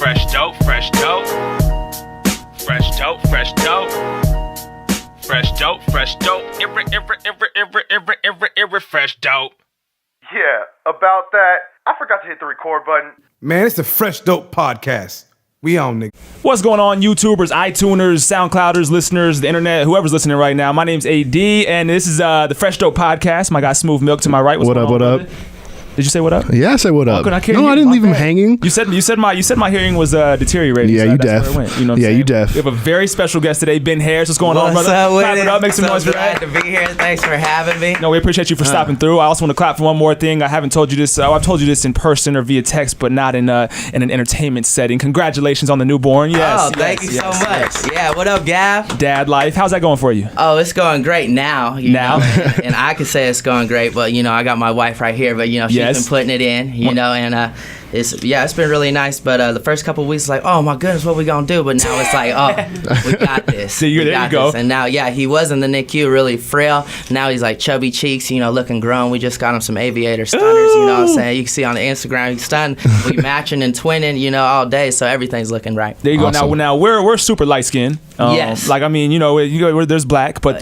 Fresh dope, fresh dope. Fresh dope, fresh dope. Fresh dope, fresh dope. Fresh dope. Yeah, about that, I forgot to hit the record button. Man, it's the Fresh Dope Podcast. We on, nigga. What's going on, YouTubers, iTuners, SoundClouders, listeners, the internet, whoever's listening right now? My name's AD, and this is the Fresh Dope Podcast. My guy Smooth Milk to my right. What up? Did you say what up? Yeah, I said what up. I I didn't leave him hanging. You said my hearing was deteriorating. Yeah, so you that's deaf. where it went, you know what I'm Yeah, saying? you deaf. We have a very special guest today, Ben Harris. What's going on, brother? Clap it up, make some noise for that. Glad to be here. Thanks for having me. No, we appreciate you for stopping through. I also want to clap for one more thing. I haven't told you this. I've told you this in person or via text, but not in an entertainment setting. Congratulations on the newborn. Yes. Thank you so much. Yeah, what up, Gav? Dad life. How's that going for you? Oh, it's going great now. You Now? know, and I could say it's going great, but I got my wife right here. But she's been putting it in. And it's been really nice. But the first couple of weeks, like, oh my goodness, what we gonna do? But now it's like, oh, we got this. So there you go. And now, he was in the NICU, really frail. Now he's like chubby cheeks, looking grown. We just got him some aviator stunners. You know what I'm saying? You can see on the Instagram, he's stunned. We matching and twinning, all day. So everything's looking right. There you go. Awesome. Now we're super light skinned. Yes. Like, I mean, there's black, but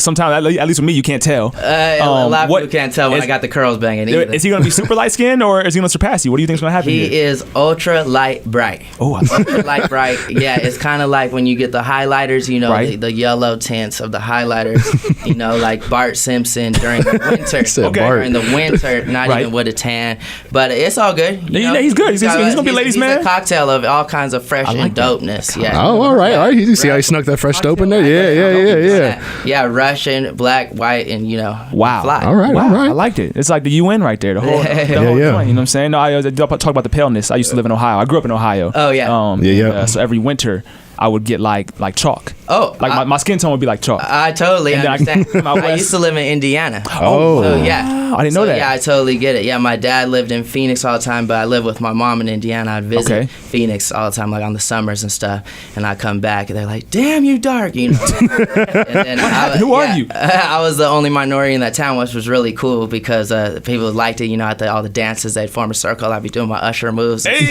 sometimes, at least with me, you can't tell. A lot of people can't tell when I got the curls banging either. Is he going to be super light skinned or is he going to surpass you? What do you think is going to happen here? He is ultra light bright. Oh, ultra light bright. Yeah, it's kind of like when you get the highlighters, right. the yellow tints of the highlighters, like Bart Simpson during the winter. During the winter, not Right. even with a tan. But it's all good. He's good. He's going to be ladies' man. He's a cocktail of all kinds of fresh like and dopeness. Yeah. Oh, all right. You see how he snuck that fresh dope in there? Yeah. Yeah, Russian, black, white, and Wow. fly. All right. I liked it. It's like the UN right there. The whole joint, you know what I'm saying? No, I talk about the paleness. I used to live in Ohio. I grew up in Ohio. Oh, yeah. So every winter, I would get like chalk. Oh, like my skin tone would be like chalk. I totally understand. I I used to live in Indiana. Oh. So, yeah. I didn't know that. Yeah, I totally get it. Yeah, my dad lived in Phoenix all the time, but I live with my mom in Indiana. I'd visit Phoenix all the time, like on the summers and stuff. And I come back, and they're like, "Damn, you dark," And then Who are you? I was the only minority in that town, which was really cool because people liked it. At all the dances, they'd form a circle. I'd be doing my usher moves. Hey.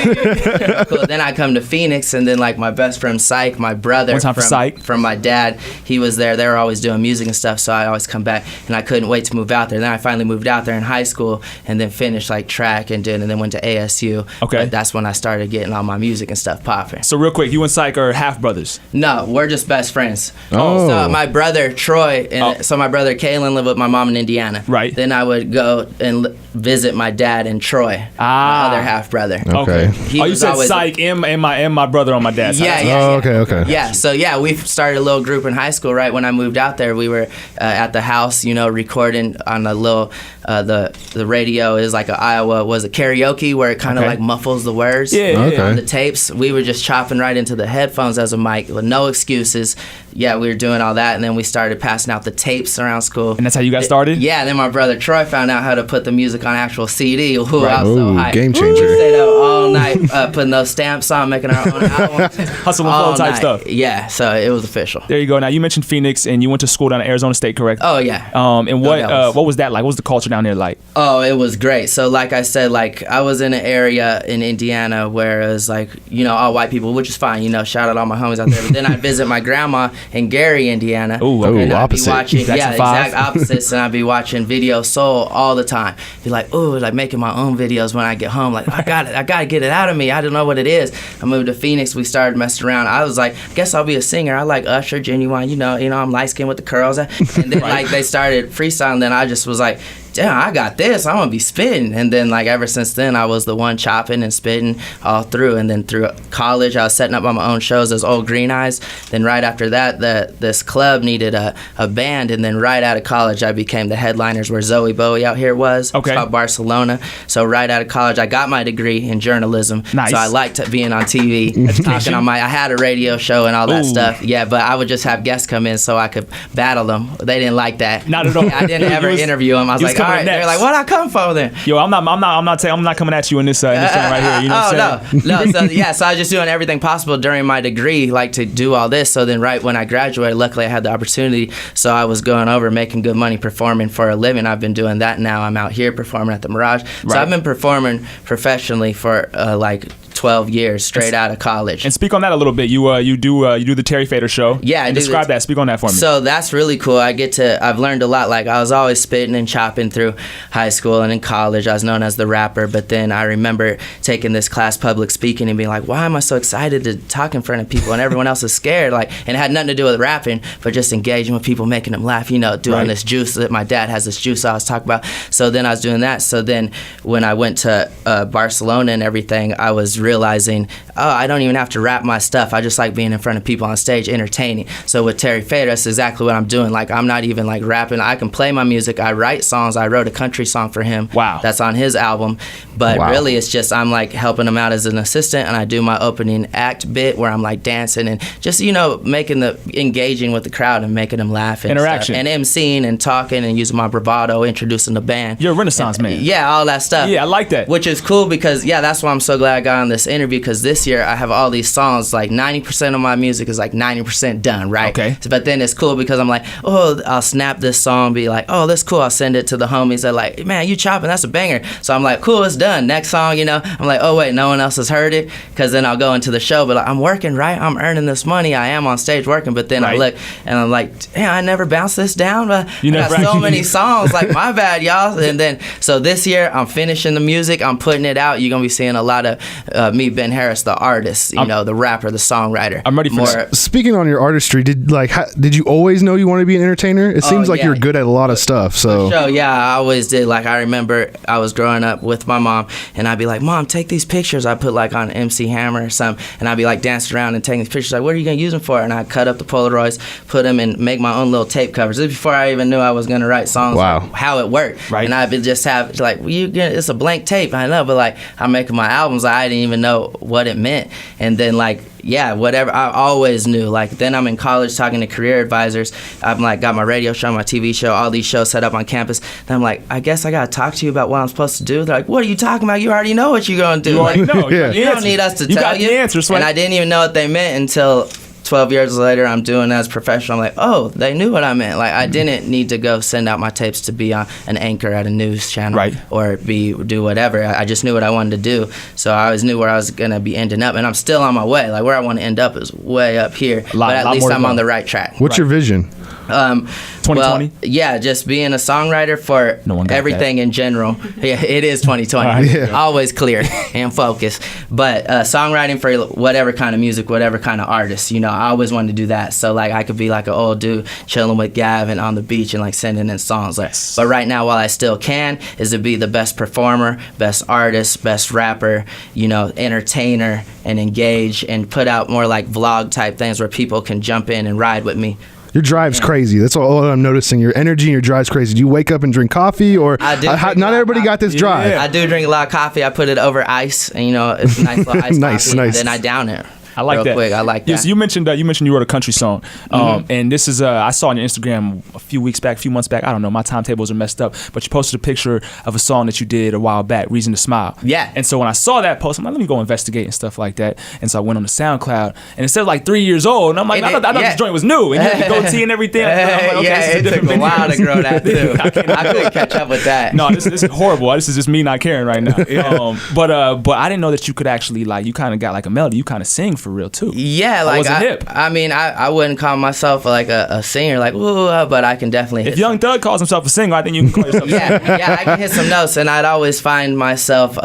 Cool. Then I come to Phoenix, and then like my best friend Psych, my brother One time for Psych. from my dad, he was there. They were always doing music and stuff, so I always come back, and I couldn't wait to move out there. Then I finally moved out there in high school, and then finished like track and then went to ASU. Okay. But that's when I started getting all my music and stuff popping. So real quick, you and Psych are half brothers. No, we're just best friends. Oh. So my brother Troy, so my brother Kalen lived with my mom in Indiana. Right. Then I would go and visit my dad and Troy, my other half brother. Okay. You said Psych and my brother on my dad's side. Oh, okay. Yeah, so we started a little group in high school. Right when I moved out there, we were at the house, recording on a little the radio is like a Iowa was a karaoke where it kind of like muffles the words. Okay. On the tapes. We were just chopping right into the headphones as a mic with no excuses. Yeah, we were doing all that, and then we started passing out the tapes around school. And that's how you got started? Yeah, and then my brother Troy found out how to put the music on actual CD. Ooh, I was so hyped. Game changer. We stayed up all night putting those stamps on, making our own albums. Hustle and flow type stuff. Yeah, so it was official. There you go. Now you mentioned Phoenix, and you went to school down at Arizona State, correct? Oh yeah. And what was that like? What was the culture down there like? Oh, it was great. So like I said, like I was in an area in Indiana where it was like, all white people, which is fine, shout out all my homies out there. But then I'd visit my grandma in Gary, Indiana. Ooh, okay. And I'd opposite. be watching, Jackson 5. exact opposites, and I'd be watching Video Soul all the time. Be like, like making my own videos when I get home. Like, I gotta get it out of me. I don't know what it is. I moved to Phoenix. We started messing around. I was like, I guess I'll be a singer. I like Usher, Genuine. I'm light skinned with the curls. And then like they started freestyling. Then I just was like, damn, I got this. I'm gonna be spitting. And then like ever since then, I was the one chopping and spitting all through. And then through college, I was setting up on my own shows as Old Green Eyes. Then right after that, this club needed a band. And then right out of college, I became the headliners where Zoe Bowie out here was. Okay. It's called Barcelona. So right out of college, I got my degree in journalism. Nice. So I liked being on TV, talking on I had a radio show and all that stuff. Yeah, but I would just have guests come in so I could battle them. They didn't like that. Not at all. I didn't ever interview them. I was like, all right. They're like, what I come for then? Yo, I'm not coming at you in this thing right here. You know what I'm saying? No. So I was just doing everything possible during my degree, like to do all this. So then right when I graduated, luckily I had the opportunity. So I was going over making good money performing for a living. I've been doing that now. I'm out here performing at the Mirage. So I've been performing professionally for like 12 years straight out of college. And speak on that a little bit. You do the Terry Fader show. Yeah, and describe that. Speak on that for me. So that's really cool. I've learned a lot. Like I was always spitting and chopping through high school and in college. I was known as the rapper, but then I remember taking this class, public speaking, and being like, why am I so excited to talk in front of people and everyone else is scared? Like, and it had nothing to do with rapping, but just engaging with people, making them laugh, doing this juice that my dad has, this juice I was talking about. So then I was doing that. So then when I went to Barcelona and everything, I was realizing, I don't even have to rap my stuff. I just like being in front of people on stage, entertaining. So with Terry Fader, that's exactly what I'm doing. Like, I'm not even like rapping. I can play my music. I write songs. I wrote a country song for him. Wow. That's on his album. But really, it's just I'm like helping him out as an assistant, and I do my opening act bit where I'm like dancing and just engaging with the crowd and making them laugh and interaction stuff. And emceeing and talking and using my bravado, introducing the band. You're a Renaissance man. Yeah, all that stuff. Yeah, I like that. Which is cool because that's why I'm so glad I got on this interview, because this year I have all these songs. Like 90% of my music is like 90% done, right? Okay. But then it's cool because I'm like, I'll snap this song, be like, that's cool. I'll send it to the homies. They're like, man, you chopping? That's a banger. So I'm like, cool, it's done. Next song, I'm like, oh wait, no one else has heard it, because then I'll go into the show, but like, I'm working, right? I'm earning this money. I am on stage working, but then I look and I'm like, damn, I never bounced this down. But I got so many songs. Like, my bad, y'all. And then so this year I'm finishing the music. I'm putting it out. You're gonna be seeing a lot of me, Ben Harris, the artist, the rapper, the songwriter. I'm ready for more. Speaking on your artistry, did you always know you wanted to be an entertainer? It seems like you're good at a lot of stuff. So yeah, I always did. Like, I remember I was growing up with my mom, and I'd be like, Mom, take these pictures. I put like on MC Hammer or something, and I'd be like dancing around and taking these pictures. Like, what are you gonna use them for? And I'd cut up the Polaroids, put them, and make my own little tape covers. This is before I even knew I was gonna write songs. Wow. Like, how it worked. Right. And I'd just have like, it's a blank tape. I know, but like, I'm making my albums. I didn't even know what it meant. And then like, whatever. I always knew. Like, then I'm in college talking to career advisors. I'm like, got my radio show, my TV show, all these shows set up on campus. Then I'm like, I guess I gotta talk to you about what I'm supposed to do. They're like, what are you talking about? You already know what you're gonna do. You already know. You don't need us to tell you. You got the answers. And I didn't even know what they meant until 12 years later, I'm doing it as professional. I'm like, they knew what I meant. Like, I didn't need to go send out my tapes to be on an anchor at a news channel, or do whatever. I just knew what I wanted to do. So I always knew where I was going to be ending up. And I'm still on my way. Like, where I want to end up is way up here. But at least I'm on the right track. What's your vision? 2020? Well, just being a songwriter for everything in general. Yeah, it is 2020. Right. Yeah. Always clear and focused. But songwriting for whatever kind of music, whatever kind of artist, I always wanted to do that. So like, I could be like an old dude chilling with Gavin on the beach and like sending in songs. But right now, while I still can, is to be the best performer, best artist, best rapper, entertainer, and engage and put out more like vlog type things where people can jump in and ride with me. Your drive's crazy. That's all I'm noticing. Your energy and your drive's crazy. Do you wake up and drink coffee, or not everybody got this drive? I do drink a lot of coffee. I put it over ice, and it's a nice little ice coffee. Nice. And then I down it. I like that. Quick. I like that. Yes, you mentioned you wrote a country song, and this is I saw on your Instagram a few months back. I don't know, my timetables are messed up, but you posted a picture of a song that you did a while back, "Reason to Smile." Yeah. And so when I saw that post, I'm like, let me go investigate and stuff like that. And so I went on the SoundCloud, and it said like 3 years old, and I'm like, I thought this joint was new, and you had the goatee and everything. I'm like, it took a while to grow that too. I couldn't catch up with that. No, this is horrible. This is just me not caring right now. But I didn't know that you could actually you kind of got like a melody. You kind of sing for real too. Yeah, like hip. I mean, I wouldn't call myself like a singer, like but I can definitely. If Young Thug calls himself a singer, I think you can call yourself. Yeah, I can hit some notes, and I'd always find myself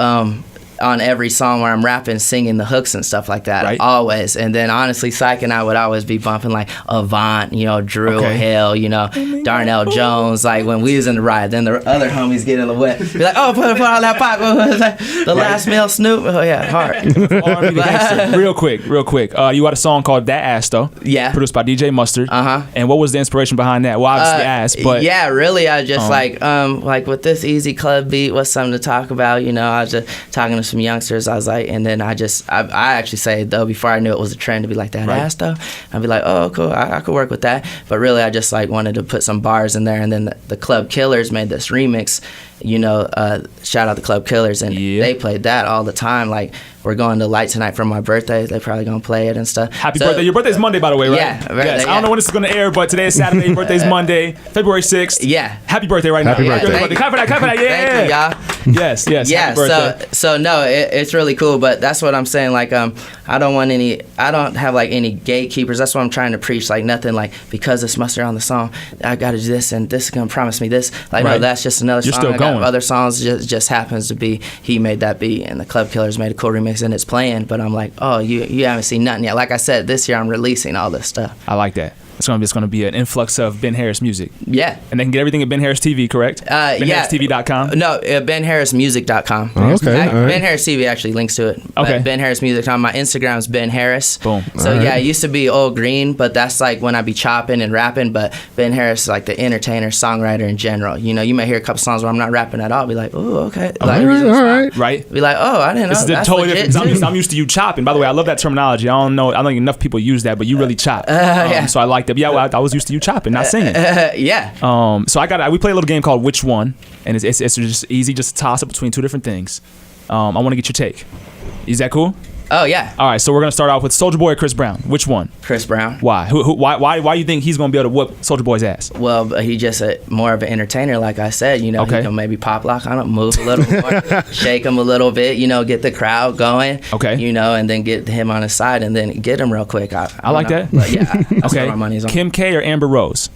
on every song where I'm rapping, singing the hooks and stuff like that, always. And then honestly, Syke and I would always be bumping like Avant, Drew Hill, Darnell Jones, like when we was in the ride. Then the other homies get in the wet, be like, put on that pop, the last meal Snoop, hard. R&B gangster. Real quick. You had a song called That Ass though. Yeah. Produced by DJ Mustard. And what was the inspiration behind that? Well, obviously ass, but yeah, really, I just like with this easy club beat, what's something to talk about? I was just talking to some youngsters. I was like, and then I actually say though, before I knew it was a trend to be like that ass though, I'd be like, oh cool, I could work with that. But really, I just like wanted to put some bars in there. And then the Club Killers made this remix shout out the Club Killers, and they played that all the time. Like, we're going to Light tonight for my birthday. They're probably gonna play it and stuff. Happy birthday! Your birthday's Monday, by the way, right? Yeah. Birthday, yes. I don't know when this is gonna air, but today is Saturday. Your birthday's Monday, February 6th. Yeah. Happy birthday right Happy now. birthday. Thank you. Clap for that! Clap for that! Yeah. Thank you, y'all. Yes. Yeah. Happy birthday. So no, it's really cool. But that's what I'm saying. Like, I don't have like any gatekeepers. That's what I'm trying to preach. Like, nothing like, because it's Mustard on the song, I got to do this, and this is gonna promise me this. Like, no, that's just another You're song. still I got going. other songs just happens to be he made that beat, and the Club Killers made a cool remix, and it's playing. But I'm like, oh, you haven't seen nothing yet. Like I said, this year I'm releasing all this stuff. I like that. It's gonna be an influx of Ben Harris music. Yeah. And they can get everything at Ben Harris TV, correct? BenHarrisTV.com. No, BenHarrisMusic.com. Okay, all right. Ben Harris TV actually links to it. Okay. BenHarrisMusic.com. My Instagram's Ben Harris. Boom. So All right. yeah, it used to be Old Green, but that's like when I be chopping and rapping. But Ben Harris is like the entertainer, songwriter in general. You may hear a couple songs where I'm not rapping at all. Be like, oh, okay. Like, all right. Right. Be like, oh, I didn't know. This is That's totally legit different. too. I'm used to you chopping. By the way, I love that terminology. I don't think enough people use that, but you really chop. Yeah. So I like that. Yeah, well, I was used to you chopping, not singing. Yeah. So we play a little game called Which One, and it's just easy, just to toss up between two different things. I want to get your take. Is that cool? Oh yeah. All right, so we're gonna start off with Soulja Boy or Chris Brown. Which one? Chris Brown. Why? Why you think he's gonna be able to whoop Soulja Boy's ass? Well, but he just more of an entertainer, like I said. Okay. He can maybe pop lock on him, move a little more, shake him a little bit. Get the crowd going. Okay. And then get him on his side, and then get him real quick. I like don't know. that. But yeah, that's Okay. where my money's on. Kim K or Amber Rose?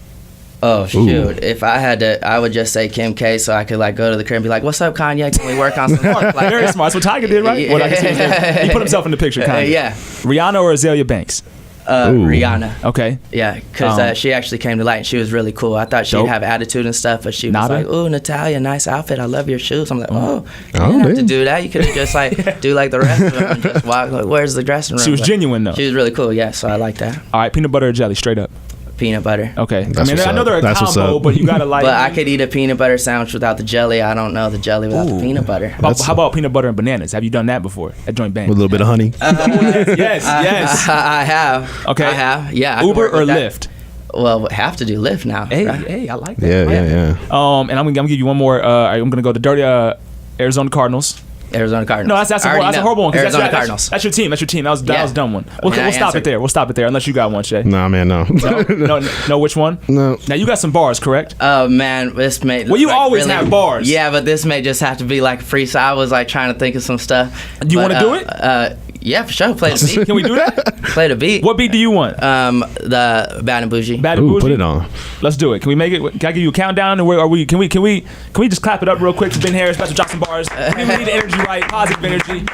Oh shoot! If I had to, I would just say Kim K, so I could like go to the crib and be like, "What's up, Kanye? Can we work on some work?" Like, Very smart. That's what Tiger did, right? Yeah. Well, I guess he put himself in the picture, kind of. yeah. Rihanna or Azalea Banks? Rihanna. Okay. Yeah, because she actually came to light and she was really cool. I thought she'd Dope. have attitude and stuff, but she was Nada? like, "Ooh, Natalia, nice outfit. I love your shoes." I'm like, "Oh, you Oh, didn't have to man. do that. You could have just like do like the rest of them and just walk. Like, where's the dressing room?" She was But genuine, though. She was really cool. Yeah, so I like that. All right, peanut butter or jelly, straight up. Peanut butter. Okay. That's I what's know up. they're a That's what's combo, up. but you gotta like. But I could eat a peanut butter sandwich without the jelly. I don't know the jelly without the peanut butter. How about peanut butter and bananas? Have you done that before? That joint bang. With a little bit of honey. Yes. I have. Okay. I have. Yeah. I can Uber work or with that. Lyft? Well, we have to do Lyft now. Hey, right? hey, I like that. Yeah. And I'm gonna give you one more. I'm gonna go to dirty Arizona Cardinals. Arizona Cardinals. No, that's I already a know. horrible one. 'Cause Arizona that's Cardinals. That's your team. That was a dumb one. We'll And I stop it answered. there. Unless you got one, Shay. Nah, man, no. No, which one? No. Now you got some bars, correct? Oh man, this may. Well, you always have bars. Yeah, but this may just have to be like freestyle. I was like trying to think of some stuff. Do you But, want to do it? Yeah, for sure. Play the beat. Can we do that? Play the beat. What beat do you want? The Bad and Bougie. Bad and Ooh, Bougie? put it on. Let's do it. Can we make it? Can I give you a countdown? Or where are we? Can we just clap it up real quick to Ben Harris, Special Johnson bars? We need the energy right, positive energy.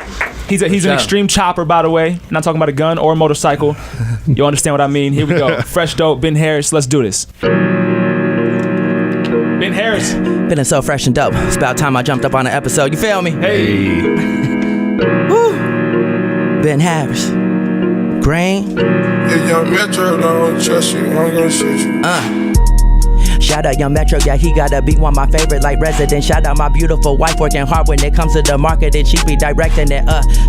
He's an Sure. extreme chopper, by the way. Not talking about a gun or a motorcycle. You understand what I mean? Here we go. Fresh dope, Ben Harris. Let's do this. Ben Harris. Feeling so fresh and dope. It's about time I jumped up on an episode. You feel me? Hey. Ben Harris. Green. If young Metro don't trust you, I'm gonna shoot you. Shout out Young Metro, yeah, he gotta be one of my favorite like resident. Shout out my beautiful wife working hard when it comes to the marketing. She be directing it,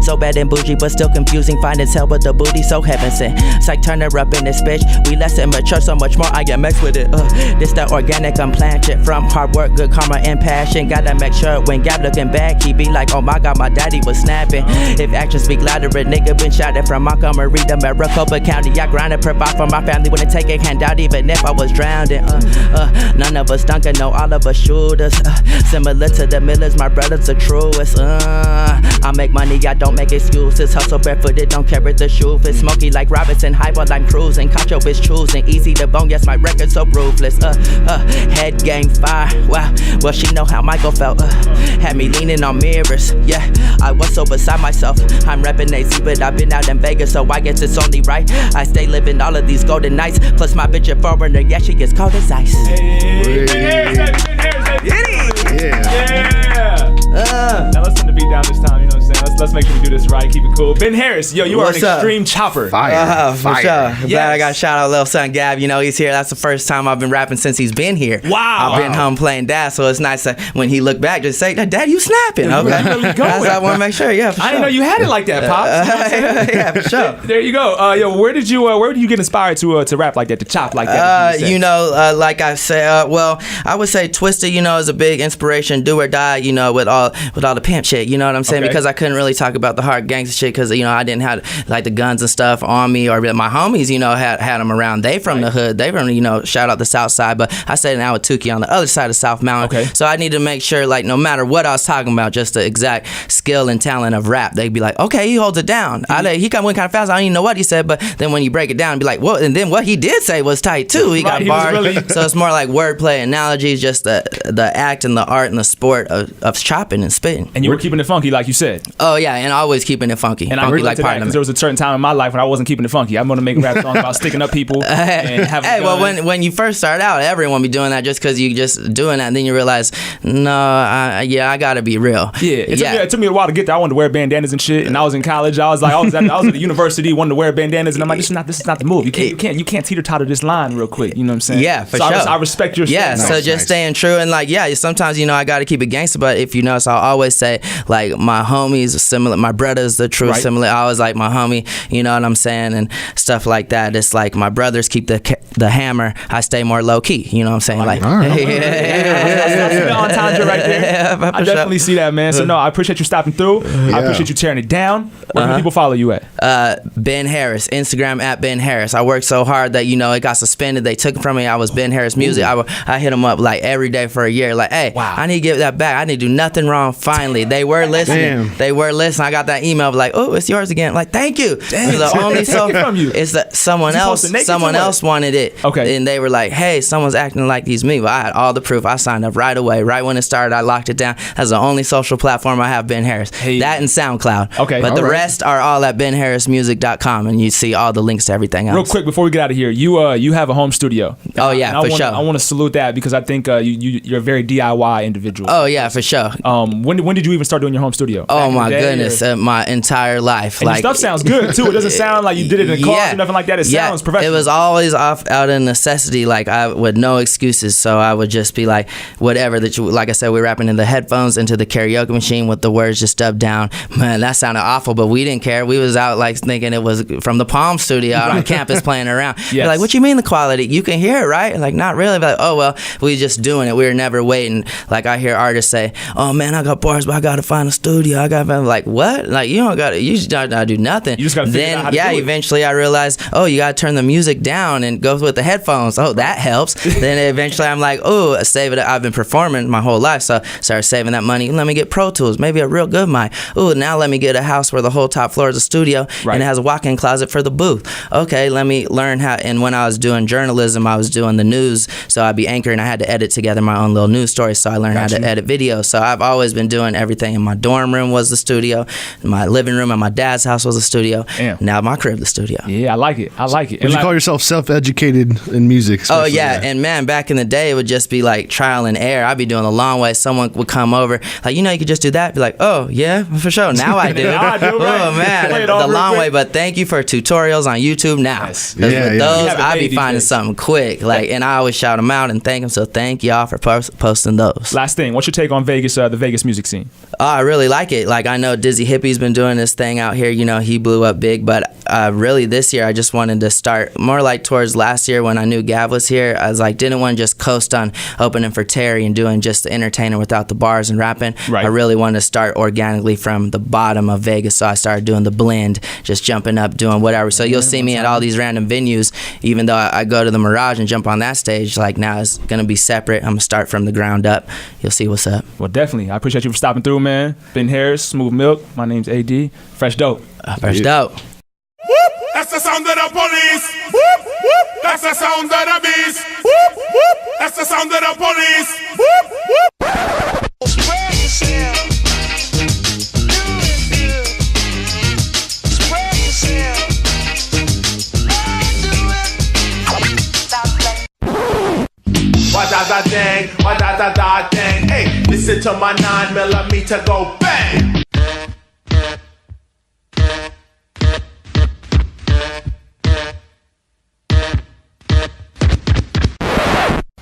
so bad and bougie, but still confusing. Fine as hell, but the booty so heaven sent. It's like turn her up in this bitch. We less and mature, so much more. I get mixed with it. This the organic, I'm planted from hard work, good karma and passion. Gotta make sure when Gab looking back, he be like, oh my god, my daddy was snapping. If actions speak louder, a nigga been shouted from Montgomery to Maricopa County. I grinded, provide for my family, wouldn't take a handout even if I was drowning. None of us dunking, no, all of us shooters. Similar to the Millers, my brothers the truest. I make money, I don't make excuses. Hustle barefooted, don't carry the shoe. It's smoky like Robinson, high while I'm cruising. Caught your bitch choosing, easy to bone, yes, my record's so ruthless. Head game fire, wow. Well, she know how Michael felt. Had me leaning on mirrors, yeah. I was so beside myself. I'm reppin' AZ, but I've been out in Vegas, so I guess it's only right. I stay living all of these golden nights. Plus my bitch a foreigner, yeah, she gets cold as ice. Ben Harris, baby. Ben Harris, baby. Yeah. Now let's turn the beat down this time. You know what I'm saying? Let's make sure we do this right. Keep it cool. Ben Harris, yo, you are What's an up? extreme chopper. Fire. For Fire. sure. Glad I got to shout out little son Gab. You know, he's here. That's the first time I've been rapping since he's been here. Wow. I've been home playing dad, so it's nice that when he looked back, just say, Dad, you snapping. Okay. Really going. That's I want to make sure. Yeah, for sure. I didn't know you had it like that, Pops. Yeah, for sure. There you go. Yo, where did you get inspired to rap like that, to chop like that? Like I said, well, I would say Twista, is a big inspiration inspiration, do or die, you know, with all the pimp shit, you know what I'm saying? Okay. Because I couldn't really talk about the hard gangster shit because, you know, I didn't have like the guns and stuff on me, or my homies, you know, had them around. They from the hood. They from, you know, shout out the South Side, but I stayed in Ahwatukee on the other side of South Mountain. Okay. So I need to make sure, like, no matter what I was talking about, just the exact skill and talent of rap, they'd be like, okay, he holds it down. He went kind of fast. I don't even know what he said, but then when you break it down, be like, well, and then what he did say was tight too. He got bars. So it's more like wordplay, analogies, just the act and the art and the sport of chopping and spitting. And you were keeping it funky, like you said. Oh yeah, and always keeping it funky. And funky I relate like to that because there was a certain time in my life when I wasn't keeping it funky. I'm gonna make a rap song about sticking up people and having Hey, guns. well, when you first start out, everyone be doing that just because you just doing that, and then you realize, no, I gotta be real. Yeah, it took me a while to get there. I wanted to wear bandanas and shit, and I was in college. I was at the university, wanted to wear bandanas, and I'm like, this is not the move. You can't teeter totter this line real quick. You know what I'm saying? Yeah, for sure. sure. I respect your stance. So just staying true, and like, yeah, sometimes, you know, I gotta keep it gangster, but if you notice, I'll always say, like, my homies similar, my brothers the true similar. I always like my homie, you know what I'm saying, and stuff like that. It's like my brothers keep the hammer, I stay more low key. You know what I'm saying? Like, I see the entendre right there. I definitely see that, man. So no, I appreciate you stopping through. I appreciate you tearing it down. Where can people follow you at? Ben Harris, Instagram at Ben Harris. I worked so hard that, you know, it got suspended. They took it from me. I was Ben Harris Music. I hit them up like every day for a year. Like, hey, I need to give that back. I need to do nothing wrong. Finally, they were listening. Damn. They were listening. I got that email like, oh, it's yours again. Like, thank you. Damn. It's the only From you. It's that someone else wanted it. Okay. And they were like, hey, someone's acting like these me. But I had all the proof. I signed up right away. Right when it started, I locked it down. That's the only social platform I have, Ben Harris. Hey. That and SoundCloud. Okay. But All the right. rest are all at benharrismusic.com, and you see all the links to everything else. Real quick before we get out of here, you have a home studio. Oh yeah, for sure. I want to salute that because I think you're a very DIY individual. Oh yeah, for sure. When did you even start doing your home studio? Oh my goodness, my entire life. And like, your stuff sounds good too. It doesn't sound like you did it in cars or nothing like that. It sounds professional. It was always out of necessity, like I with no excuses. So I would just be like, whatever that you, like I said, we're rapping in the headphones into the karaoke machine with the words just dubbed down. Man, that sounded awful, but we didn't care. We was out like thinking it was from the Palm Studio out on campus playing around. Yes. Like, what you mean the quality? You can hear it, right? Like, not really. But like, oh well, we just doing it. We were never waiting. Like, I hear artists say, oh man, I got bars, but I gotta find a studio. I'm like, what? Like, you just gotta do nothing. You just gotta figure out how to do it. Eventually I realized, oh, you gotta turn the music down and go with the headphones. Oh, that helps. Then eventually I'm like, oh, save it. I've been performing my whole life, so started saving that money. Let me get Pro Tools, maybe a real good mic. Oh, now let me get a house where the whole top floor is a studio and it has a walk-in closet for the booth. Okay, let me learn how. And when I was doing journalism, I was doing the news, so I'd be anchoring. I had to edit together my own little news stories, so I learned how to edit videos. So I've always been doing everything. In my dorm room was the studio, my living room at my dad's house was a studio. Damn. Now my crib the studio. Yeah, I like it. Would you call yourself self-educated in music? Oh yeah, and man, back in the day, it would just be like trial and error. I'd be doing a long way. Someone would come over, like, you could just do that. Be like, oh yeah, for sure. Now I do. Now I do, right. Oh man, the long way. But thank you for tutorials on YouTube now. Yes. With those, I be AD finding days. something quick. Like, and I always shout them out and thank them. So thank y'all for posting those. Last thing, what's your take on Vegas, the Vegas music scene? Oh, I really like it. Like, I know Dizzy Hippie's been doing this thing out here. He blew up big. But really this year, I just wanted to start more like towards last year when I knew Gav was here. I was like, didn't want to just coast on opening for Terry and doing just the entertainer without the bars and rapping. Right. I really wanted to start organically from the bottom of Vegas. So I started doing the blend, just jumping up, doing whatever. So you'll see me at all these random venues, even though I go to the Mirage and jump on that stage. Like, now it's going to be separate. I'm going to start from the ground up. You'll see what's up. Well, definitely. I appreciate you for stopping through, man. Ben Harris, Smoove Milk. My name's AD. Fresh Dope. Fresh Dope. That's the sound of the police. Whoop, whoop. That's the sound of the beast. Whoop, whoop. That's the sound of the police. Whoop, whoop. Spread yourself. Do it good. Spread yourself. Do it. Stop playing. What da thing. Hey, listen to my 9mm go bang.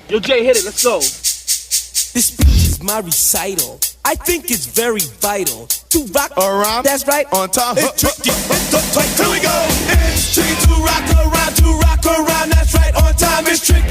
Yo, Jay, hit it. Let's go. This speech is my recital. I think it's very vital to rock Around. That's right. On time. It's tricky. Here we go. It's tricky to rock around. That's right. On time. It's tricky.